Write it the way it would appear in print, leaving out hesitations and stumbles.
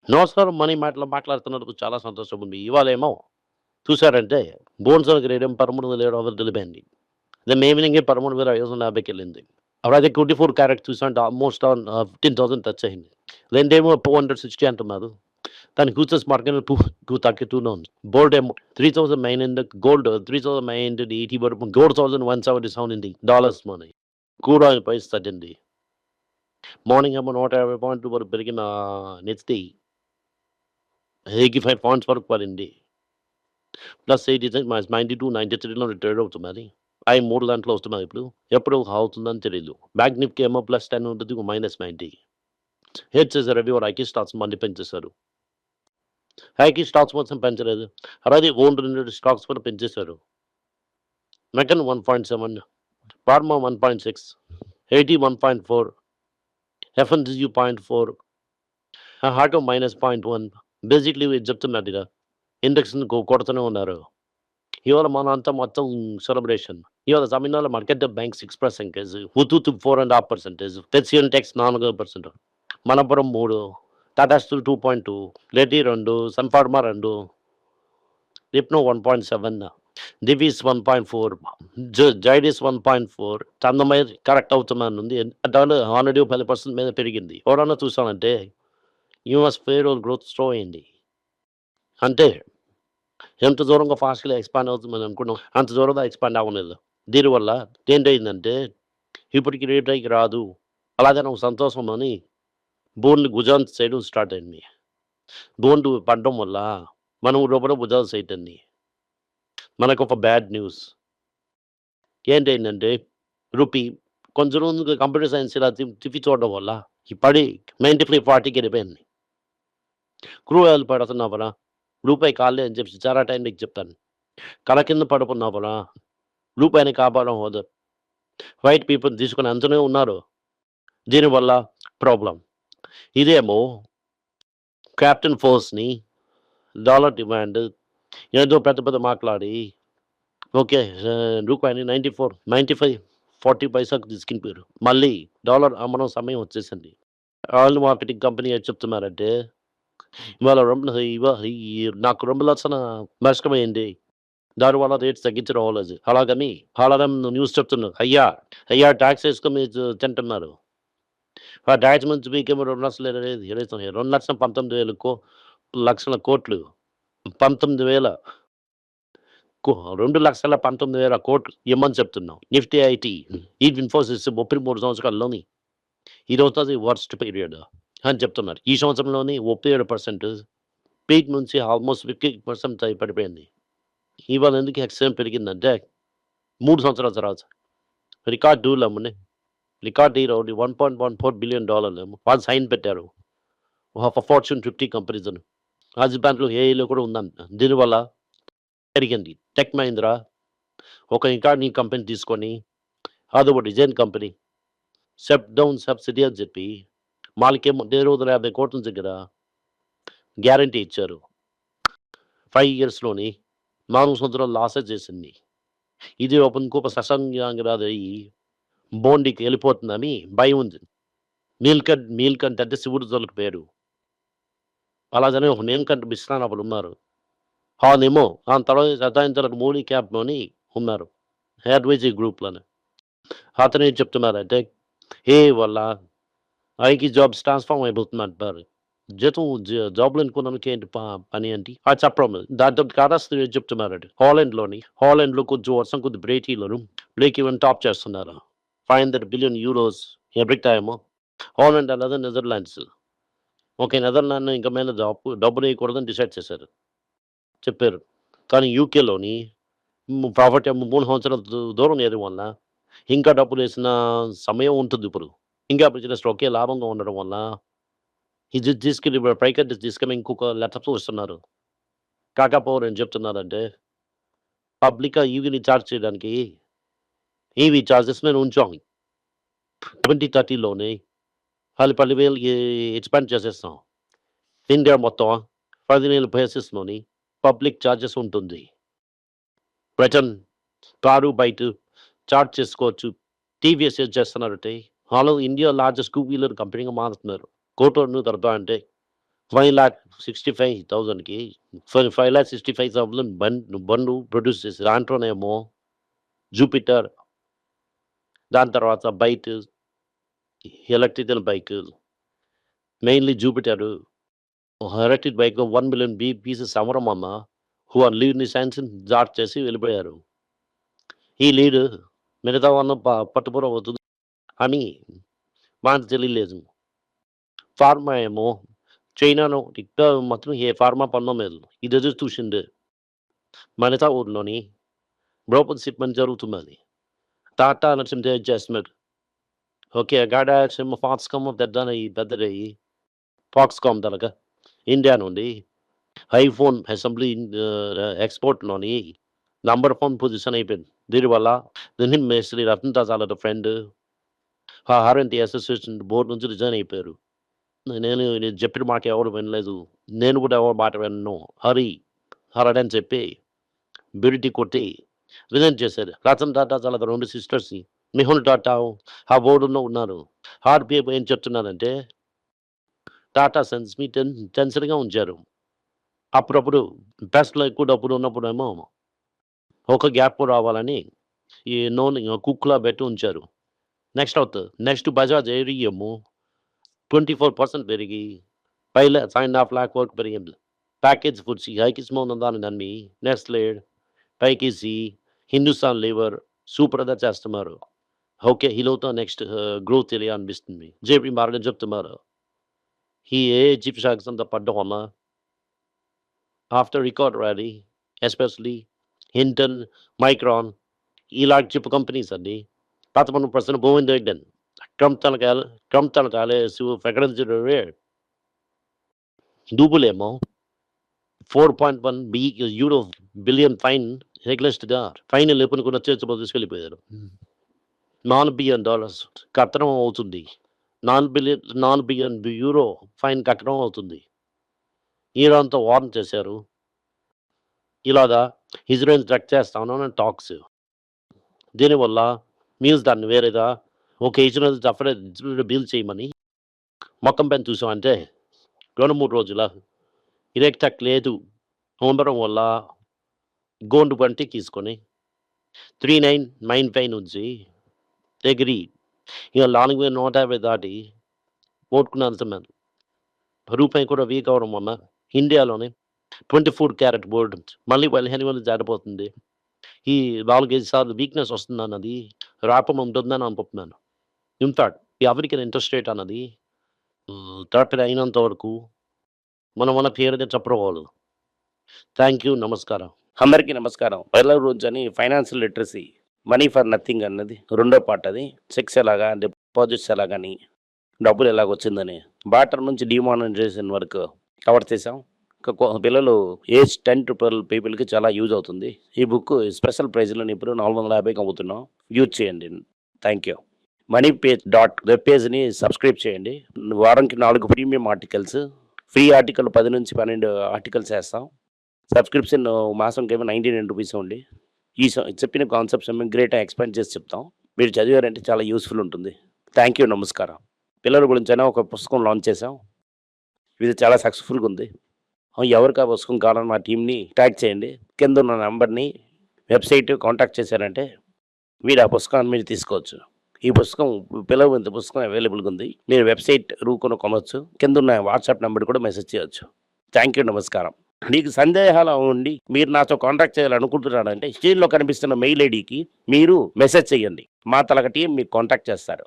నమస్కారం. మనీ మ్యాటర్‌లో మాట్లాడుతున్నందుకు చాలా సంతోషం ఉంది. ఇవాళేమో చూసారంటే బోనస్ రేట్ 13,700 వెళ్ళిపోయింది. నిన్న ఈవినింగే 13,550కెళ్ళింది. అలాగే 24 క్యారెట్ చూసాంటే ఆల్‌మోస్ట్ 15,000 టచ్ అయింది. రెండేమో 460 అంటున్నారు. కానీ ఫ్యూచర్స్ మార్కెట్ 232 ఉంది. గోల్డ్ ఏమో 3,900 గోల్డ్ 3,980 వరకు 4,177 ఉంది dollars money. Crude oil price తగ్గింది. మార్నింగ్ ఏమో 150 పాయింట్ల వరకు పెరిగిన నిఫ్టీ 85 పాయింట్స్ వరకు పడింది. ప్లస్ 86 మైనస్ 92, 93లో ట్రేడ్ అవుతున్నది. అయి 3 దాంట్లో వస్తున్నది ఇప్పుడు. ఎప్పుడు అవుతుందని తెలీదు. బ్యాంక్ నిఫ్టీ ఏమో +10 ఉంటది. -90. హెడ్ చేశారు ఎవరో ఐటీ స్టాక్స్ మళ్ళీ పెంచేశారు. ఐటీ స్టాక్స్ మొత్తం పెంచలేదు. అలాగే ఓల్డ్ రిలేటెడ్ స్టాక్స్ కూడా పెంచేశారు. మెకన్ 1.7, ఫార్మా 1.6, ఎయిటీ 1.4, ఎఫ్ఎన్‌జీయూ 0.4, హాటో -0.1. బేసిక్‌లీ వీళ్ళు చెప్తున్నారు ఇక ఇండెక్స్‌ని కొడుతూనే ఉన్నారు. ఇవాళ మనంతా మొత్తం సెలబ్రేషన్. ఇవాళ తమిళనాడులో మార్కెట్ బ్యాంక్ 6%, హుతూత్ 4.5%, హెచ్‌సిఎల్‌టెక్స్ 4%, మనపురం 3, టాటా స్టీల్ 2.2, లెటీ 2, సన్ ఫార్మా 2, రిప్నో 1.7, దివీస్ 1.4, జైడీస్ 1.4. చందమైర్ కరెక్ట్ అవుతున్నానుంది. డాలర్ ఆల్రెడీ 10% మీద పెరిగింది. ఎవరన్నా చూసానంటే యూఎస్ పేరోల్ గ్రోత్ స్లో అయింది. అంటే ఎంత దూరంగా ఫాస్ట్‌గా ఎక్స్‌పాండ్ అవుతుందని అనుకున్నాం. అంత దూరంగా ఎక్స్‌పాండ్ అవ్వలేదు. దీనివల్ల ఏంటయిందంటే ఇప్పటికి రేట్ హైక్ రాదు. అలాగని ఒక సంతోషం అని బోన్లు గుజరాత్ సైడ్ స్టార్ట్ అయింది. బోన్లు పడడం వల్ల మనం లోపల గుజరాత్ సైడ్ అండి. మనకొక బ్యాడ్ న్యూస్. ఏంటయిందంటే రూపీ కొంచెం రోజులుగా కంప్యూటర్ సైన్స్ ఇలా తిప్పి చూడడం వల్ల ఈ పడి 93, 40కి వెళ్ళిపోయింది. క్రూడ్ ఆయిల్ పడుతున్నావరా రూపాయి కాలే అని చెప్పి చాలా టైం నీకు చెప్తాను. కళ్ళ కింద పడుకున్నావరా రూపాయిని కాపాడడం అవ్వదు. వైట్ పీపుల్ తీసుకొని అంతనే ఉన్నారు. దీనివల్ల ప్రాబ్లమ్. ఇదేమో క్యాప్టెన్ ఫోర్స్‌ని డాలర్ డిమాండ్ ఏదో పెద్ద పెద్ద మాట్లాడి ఓకే. రూపాయిని 94, 95, 40 పైసాకు తీసుకెళ్ళిపోయారు. మళ్ళీ డాలర్ అమ్మడం సమయం వచ్చేసింది. ఆయిల్ మార్కెటింగ్ కంపెనీ ఏం చెప్తున్నారంటే ఇవాళ ఈ నాకు 2,00,000 నష్టమైంది. దానివల్ల రేట్స్ తగ్గించడం అవ్వలేదు. అలాగని అలాగని న్యూస్ చెప్తున్నారు. అయ్యా! అయ్యా! టాక్స్ ఏసుకొని మీరు తింటున్నారు. ఆ టాక్స్ నుంచి మీకేమో 2,00,000 2,19,000 లక్షల కోట్లు. 19,000 2,19,000 ఇమ్మని చెప్తున్నాం. నిఫ్టీ ఐటీ, ఈ ఇన్ఫోసిస్ 33 సంవత్సరాల్లోని ఇదవుతది వర్స్ట్ పీరియడ్ అని చెప్తున్నారు. ఈ సంవత్సరంలోని 37% పీక్ నుంచి ఆల్మోస్ట్ 50% పడిపోయింది. ఇవాళ ఎందుకు ఎక్స్‌ఎం పెరిగిందంటే 3 సంవత్సరాల తర్వాత రికార్డ్ డూలమ్మని రికార్డ్ హీరో $1.14 బిలియన్ వాళ్ళు సైన్ పెట్టారు. ఒక ఫార్చ్యూన్ 50 కంపెనీస్ అని. రాజధానిలో ఏఐలో కూడా ఉందంట. దీనివల్ల పెరిగింది. టెక్ మహీంద్రా ఒక రికార్డింగ్ కంపెనీ తీసుకొని అదొక design company step down subsidy అని చెప్పి వాళ్ళకేమో 250 కోట్ల దగ్గర గ్యారంటీ ఇచ్చారు. 5 ఇయర్స్‌లోని 4 సంవత్సరాలు లాసే చేసింది. ఇది ఇంకొక ససంగ్యాంగరాదయ్యి బోండికి వెళ్ళిపోతుందని భయం ఉంది. నీలకంఠ్ అంటే శివుడు తాలూకు పేరు. అలాగనే ఒక నీలకంఠ మిశ్రా అని ఒకడున్నారు. ఆయనేమో దాని తర్వాత సతాయించడానికి మోడీ క్యాబ్‌లోని ఉన్నారు. ఎడ్వైజరీ గ్రూప్‌లోని. అతనేం చెప్తున్నారంటే వల్ల ఐటీ జాబ్స్ ట్రాన్స్‌ఫార్మ్ అయిపోతుందంటున్నారు. జీతం జాబ్‌లో ఎన్నుకున్నందుకు ఏంటి పని ఏంటి? అది చెప్పడం లేదు. దాంతో కారస్తులు ఏం చెప్తున్నారంటే హాలండ్‌లో కొంచెం వర్షం కొద్ది బ్రేక్ ఈవెన్ టాప్ చేస్తున్నారు. 500 billion euros every time. Holland అన్నది నెదర్లాండ్స్. ఓకే. నెదర్లాండ్ ఇంక మీద డబ్బులేయకూడదని డిసైడ్ చేశారు. చెప్పారు. కానీ యూకేలోని ప్రాపర్టీ 3 సంవత్సరాల దూరం చేయడం వల్ల ఇంకా డబ్బులేసిన సమయం ఉంటుందిప్పుడు. ఇంకా బిజినెస్‌లో ఒకే లాభంగా ఉండడం వల్ల ఇది తీసుకెళ్ళి పైకట్టు తీసుకొని ఇంకొక లెటర్స్ ఇస్తున్నారు. కాకపోతే ఏం చెప్తున్నారంటే పబ్లిక్‌గా ఈవీని చార్జ్ చేయడానికి ఈవీ చార్జెస్ మేము ఉంచాం. 2030లోనే 10,000 ఎక్స్‌పాండ్ చేసేస్తాం. ఇండియా మొత్తం 15,000 ప్లేసెస్‌లోని పబ్లిక్ చార్జెస్ ఉంటుంది. రిటర్న్ కారు, బైక్ చార్జ్ చేసుకోవచ్చు. టీవీఎస్ ఏం చేస్తున్నారంటే వాళ్ళు ఇండియా లార్జెస్ట్ టూ వీలర్ కంపెనీగా మారుతున్నారు. కోటోను తర్వాత అంటే 5,65,000కి 5,65,000 బండ్లు ప్రొడ్యూస్ చేసి దాంట్లోనేమో జూపిటర్, దాని తర్వాత bike, electrical bike, mainly Jupiter electric bike 1,000,000 pieces అమ్మరమన్న హూ ఆర్ లీడ్ ని శాంక్షన్ జాట్ చేసి వెళ్ళిపోయారు. ఈ లీడ్ మిగతా వాళ్ళ పట్టుపురం అవుతుంది అని మనకు తెలియలేదు. ఫార్మా ఏమో చైనాలో ఇక్కడ మాత్రం ఏ ఫార్మా పన్నం లేదు. ఇది చూసిండు మిగతా ఊర్లోని బ్రోపన్ షిప్మెంట్ జరుగుతున్నది. టాటా నరసింహ అడ్జస్ట్మెంట్ ఓకే గాడా ఫాక్స్కామ్ పెద్దదయ్యి ఫాక్స్కామ్ తలక ఇండియా నుండి ఐఫోన్ అసెంబ్లీ ఎక్స్పోర్ట్లోని నంబర్ 1 పొజిషన్ అయిపోయింది. దీనివల్ల దీన్ని మేస్త్రి రతన్ టాటాల ఫ్రెండ్ ఆర్ఎంటీ అసోసియేషన్ బోర్డు నుంచి రిజైన్ అయిపోయారు. నేను చెప్పిన మాట ఎవరు వినలేదు. నేను కూడా ఎవరి మాట వినను. హరడని చెప్పి బిరిటి కొట్టి రిజైన్ చేశారు. రతన్ టాటా చాలా 2 సిస్టర్స్ని మెహుల్ టాటా ఆ బోర్డులో ఉన్నారు. ఆర్బీఐ ఏం చెప్తున్నారంటే టాటా సన్స్ని టెన్షన్గా ఉంచారు. అప్పుడప్పుడు బెస్ట్లో ఎక్కువ డబ్బులు ఉన్నప్పుడేమో ఒక గ్యాప్ రావాలని ఈ కుక్లా పెట్టి ఉంచారు. నెక్స్ట్ బజాజ్ ఎయిర్ ఏమో 24% పెరిగి 5.5 lakh వరకు పెరిగింది. ప్యాకేజ్ ఫుడ్స్ హైకిస్మో ఉందని నమ్మి నెస్లే, పైకేసి, హిందుస్థాన్ లీవర్ సూపర్గా చేస్తున్నారు. ఓకే హీలోతో నెక్స్ట్ గ్రోత్ తెలియ అనిపిస్తుంది. జేపీ మార్గన్ చెప్తున్నారు ఈ చీఫ్ స్టాక్స్ అంతా పడ్డం వల్ల after record rally especially Hinton, micron ఇలాంటి చిప్ కంపెనీస్ అండి 11% పోయింది. ట్రంప్ తనకాలే ప్రకటించిన డూబులేమో 4.1 బిలియన్ ఫైన్ రెగ్యులర్స్గా ఫైన్ లేపుని కూడా చేర్చబో తీసుకెళ్ళిపోయారు. $4 బిలియన్ కట్టడం అవుతుంది. 4 బిలియన్ యూరో ఫైన్ కట్టడం అవుతుంది. ఇరాన్తో వార్న్ చేశారు. ఇలాగా ఇజ్రాయెల్ డ్రగ్ చేస్తాను అని టాక్స్. దీనివల్ల మీల్స్ దాన్ని వేరేగా ఒక ఇజ్రాయెల్ సపరేట్ బిల్ చేయమని మొక్కం పైన చూసామంటే 2-3 రోజుల ఇరెక్టక్ లేదు ఉండడం వల్ల గోల్డ్ బంటి తీసుకొని 3,995 నుంచి ఎగిరి ఇక 4,150 దాటి ఓటుకున్నంతమని రూపాయి కూడా వీక్ అవడం వల్ల ఇండియాలోనే 24 క్యారెట్ గోల్డ్ మళ్ళీ 15,000 దాటిపోతుంది. ఈ 4-5 సార్లు వీక్నెస్ వస్తుంది అన్నది రాపం ఉంటుందని అనుకుంటున్నాను. ఇన్ఫాక్ట్ ఈ అమెరికన్ ఇంట్రెస్ట్ రేట్ అన్నది తరపున అయినంత వరకు మన పేరుగా చెప్పకూడదు. థ్యాంక్ యూ, నమస్కారం. అందరికీ నమస్కారం. రోజు అని financial literacy money for nothing అన్నది 2వ పార్ట్. అది చెక్స్ ఎలాగా, డిపాజిట్స్ ఎలాగని, డబ్బులు ఎలాగ వచ్చిందని, బాటర్ నుంచి డిమానిటైజేషన్ వరకు కవర్ చేసాం. పిల్లలు ఏజ్ 10 to 12 పీపుల్కి చాలా యూజ్ అవుతుంది. ఈ బుక్ స్పెషల్ ప్రైజ్లో ఇప్పుడు 450కి అమ్ముతున్నాం. యూజ్ చేయండి. Thank you. వెబ్ పేజ్ని సబ్స్క్రైబ్ చేయండి. వారానికి 4 ప్రీమియం ఆర్టికల్స్, ఫ్రీ ఆర్టికల్ 10 నుంచి 12 ఆర్టికల్స్ వేస్తాం. సబ్స్క్రిప్షన్ మాసంకి ఏమో 99 రూపీస్ ఉండి ఈ చెప్పిన కాన్సెప్ట్స్ మేము గ్రేట్గా ఎక్స్ప్లెయిన్ చేసి చెప్తాం. మీరు చదివారంటే చాలా యూస్ఫుల్ ఉంటుంది. థ్యాంక్ యూ, నమస్కారం. పిల్లల గురించి అయినా ఒక పుస్తకం లాంచ్ చేసాం. ఇది చాలా సక్సెస్ఫుల్గా ఉంది. ఎవరికి ఆ పుస్తకం కావాలని మా టీంని ట్యాగ్ చేయండి. కింద ఉన్న నెంబర్ని వెబ్సైట్ కాంటాక్ట్ చేశారంటే మీరు ఆ పుస్తకాన్ని మీరు తీసుకోవచ్చు. ఈ పుస్తకం పిల్లల పుస్తకం అవైలబుల్గా ఉంది. మీరు వెబ్సైట్ కొనవచ్చు. కింద ఉన్న వాట్సాప్ నెంబర్ కూడా మెసేజ్ చేయవచ్చు. థ్యాంక్ యూ, నమస్కారం. మీకు సందేహాలు ఉండి మీరు నాతో కాంటాక్ట్ చేయాలనుకుంటున్నారంటే స్క్రీన్లో కనిపిస్తున్న మెయిల్ ఐడికి మీరు మెసేజ్ చేయండి. మా తలక టీం మీకు కాంటాక్ట్ చేస్తారు.